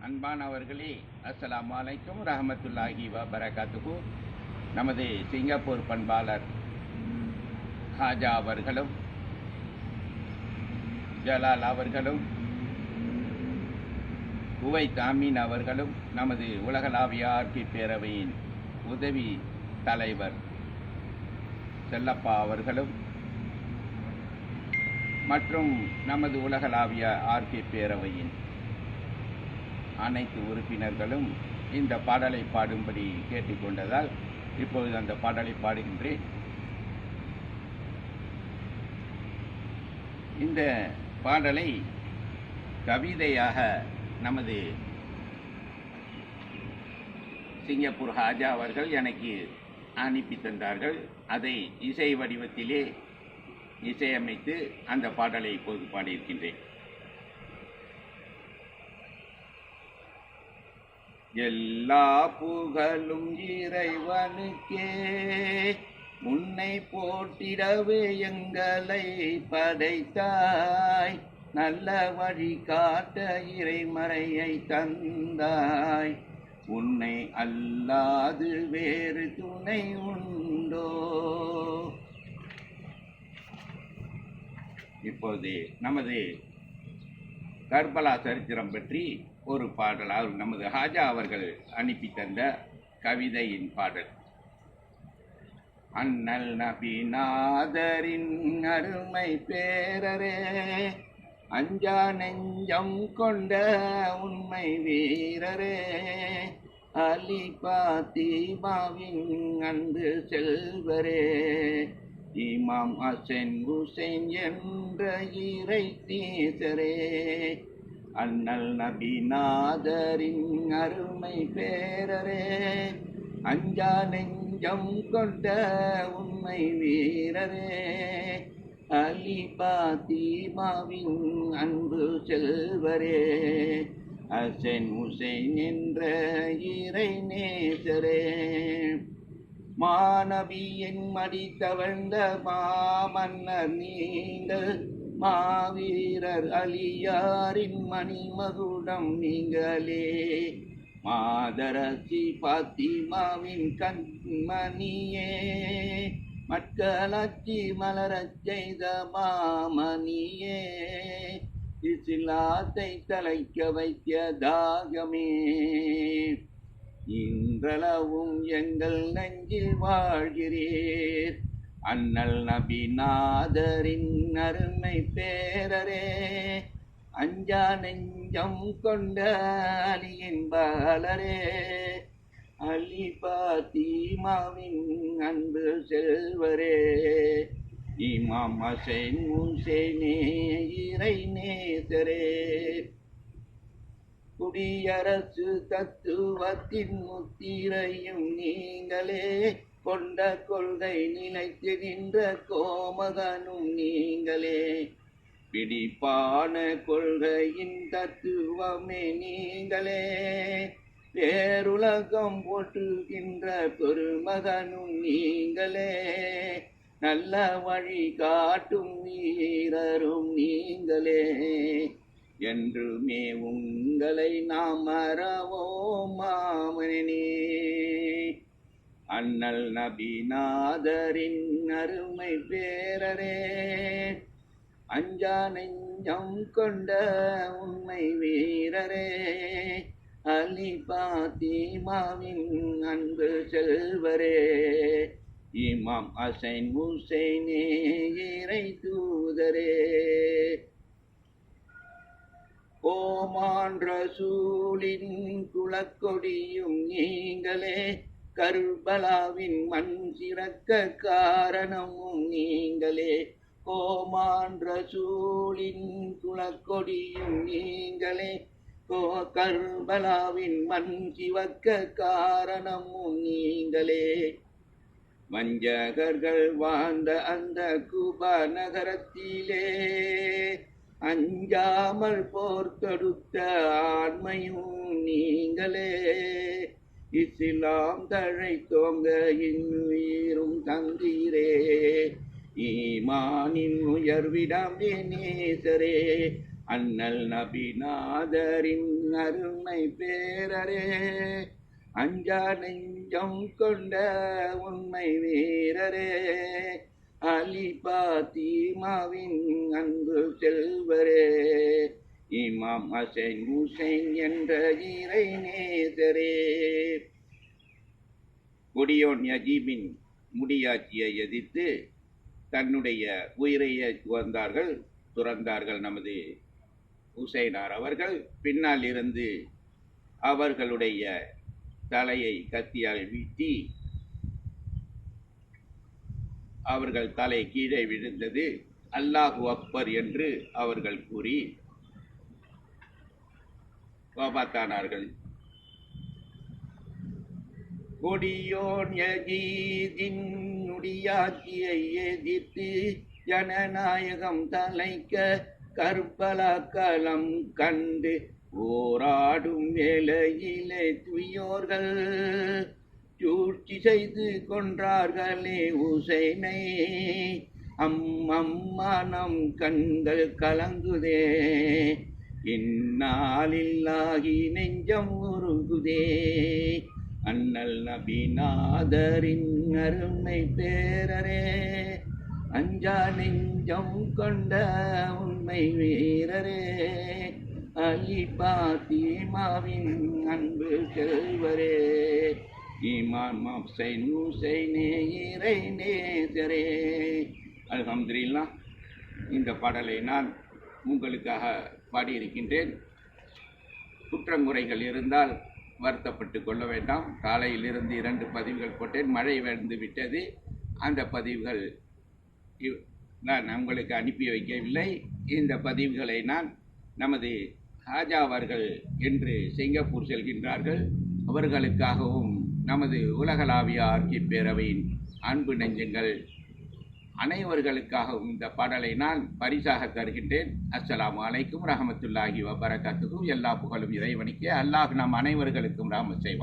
அன்பானவர்களே, அஸ்ஸலாமு அலைக்கும் ரஹமத்துல்லாஹி வபரகாத்துஹு. நமது சிங்கப்பூர் பண்பாளர் ஹாஜா அவர்களும் ஜலால் அவர்களும் குவைத் அமீன் அவர்களும் நமது உலகளாவிய ஆர்பி பேரவையின் உதவி தலைவர் செல்லப்பா அவர்களும் மற்றும் நமது உலகளாவிய ஆர்பி பேரவையின் அனைத்து உறுப்பினர்களும் இந்த பாடலை பாடும்படி கேட்டுக்கொண்டதால் இப்பொழுது அந்த பாடலை பாடுகின்றேன். இந்த பாடலை கவிதையாக நமது சிங்கப்பூர் ஹாஜா அவர்கள் எனக்கு அனுப்பி தந்தார்கள். அதை இசை வடிவத்திலே இசையமைத்து அந்த பாடலை இப்போது பாடியிருக்கின்றேன். எல்லா புகழும் இறைவனுக்கே, உன்னை போற்றிடவே எங்களை படைத்தாய். நல்ல வழி காட்ட இறைமறையை தந்தாய். உன்னை அல்லாது வேறு துணை உண்டோ? இப்போது நமது கர்பலா சரித்திரம் பற்றி ஒரு பாடல் நமது ஹாஜா அவர்கள் அனுப்பி தந்த கவிதையின் பாடல். அண்ணல் நபிநாதரின் அருமை பேரரே, அஞ்சா நெஞ்சம் கொண்ட உண்மை வீரரே, அலி பாத்திமாவின் அன்பு செல்வரே, இமாம் ஹசன் ஹுசைன் என்ற இறை நேசரே, அண்ணல் நபிநாதரின் அருமை பேரரே, அஞ்சா நெஞ்சம் கொண்ட உண்மை வீரரே, அலி பாத்திமாவின் அன்பு செல்வரே, ஹசன் ஹுசைன் என்ற இறை நேசரே, மாநபியின் மடி தவழ்ந்த மாமன்னர் நீங்கள், மாவீரர் அலியாரின் மணிமகுடம் நீங்களே, மாதரசி பாத்திமாவின் கண்மணியே, மக்களாட்சி மலரச் செய்த மாமணியே, இஸ்லாத்தை தலைக்க வைக்க தாகமே, இன்றளவும் எங்கள் நெஞ்சில் வாழ்கிறீர். அண்ணல் நபிநாதரின் அருமை பேரரே, அஞ்சா நெஞ்சம் கொண்ட அலியின் பாலரே, அலி பாத்திமாவின் அன்பு செல்வரே, இமாம் ஹசன் ஹுசைனே இறை நேசரே, குடியரசு தத்துவத்தின் முத்திரையும் நீங்களே, கொண்ட கொள்கை நிலைத்து நின்ற கோமகனும் நீங்களே, பிடிப்பான கொள்கையின் தத்துவமே நீங்களே, பேருலகம் போற்றுகின்ற பெருமகனும் நீங்களே, நல்ல வழி காட்டும் வீரரும் நீங்களே, என்றுமே உங்களை நாம் மறவோம் மாமனே. அண்ணல் நபிநாதரின் அருமை பேரரே, அஞ்சா நெஞ்சம் கொண்ட உண்மை வீரரே, அலி பாத்திமாவின் அன்பு செல்வரே, இமாம் ஹசன் ஹுசைனே இறை தூதரே, ஓமான் ரசூலின் குலக்கொடியும் நீங்களே, கர்பலாவின் மண் சிறக்க காரணமும் நீங்களே, ஓமான் ரசூலின் குலக்கொடியும் நீங்களே, கர்பலாவின் மண் சிவக்க காரணமும் நீங்களே, வஞ்சகர்கள் வாழ்ந்த அந்த குபா நகரத்திலே, அஞ்சாமல் போர் தொடுத்த ஆண்மையும் நீங்களே, இஸ்லாம் தழைத்தோங்க இன்னுயிரும் தந்தீரே, ஈமானின் உயர்விடம் நேசரே, அண்ணல் நபிநாதரின் அருமை பேரரே, அஞ்சா நெஞ்சம் கொண்ட உண்மை வீரரே, அலி பாத்திமாவின் அன்பு செல்வரே, இமாம் ஹசன் ஹுசைன் என்ற இறை நேசரே. கொடியோன் யஜீபின் முடியாட்சியை எதிர்த்து தன்னுடைய உயிரையே துறந்தார்கள் நமது ஹுசைனார் அவர்கள். பின்னால் இருந்து அவர்களுடைய தலையை கத்தியால் வீட்டி அவர்கள் தலை கீழே விழுந்தது. அல்லாஹு அக்பர் என்று அவர்கள் கூறி வஃபாத்தானார்கள். கொடியோன் யஜீதின் முடியாட்சியை எதிர்த்து ஜனநாயகம் தலைக்க கர்பலா களம் கண்டு போராடும் வேளையிலே துயோர்கள் சூழ்ச்சி செய்து கொன்றார்களே ஹுசைனை. அம்மம்மா நம் கண்கள் கலங்குதே, இந்நாளில்லாகி நெஞ்சம் உருகுதே. அண்ணல் நபிநாதரின் அருமை பேரரே, அஞ்சா நெஞ்சம் கொண்ட உண்மை வீரரே, அலி பாத்திமாவின் அன்பு செல்வரே, இமாம் ஹுசைன் ஹுசைனே இறை நேசரே. அல்ஹம்துலில்லாஹ். இந்த பாடலை நான் உங்களுக்காக பாடியிருக்கின்றேன். குற்றங்குறைகள் இருந்தால் வருத்தப்பட்டு கொள்ள வேண்டாம். காலையிலிருந்து 2 பதிவுகள் போட்டேன், மழை வந்து விட்டது. அந்த பதிவுகள் நான் உங்களுக்கு அனுப்பி வைக்கவில்லை. இந்த பதிவுகளை நான் நமது ஹாஜா அவர்கள் என்று சிங்கப்பூர் செல்கின்றார்கள், அவர்களுக்காகவும் நமது உலகளாவிய ஆட்சி பேரவையின் அன்பு நெஞ்சங்கள் அனைவர்களுக்காகவும் இந்த பாடலை நான் பரிசாக தருகின்றேன். அஸ்ஸலாமு அலைக்கும் ரஹமத்துல்லாஹி வபரகாத்துஹு. எல்லா புகழும் இறைவனுக்கே. அல்லாஹ் நம் அனைவர்களுக்கும் ரஹமத் செய்வான்.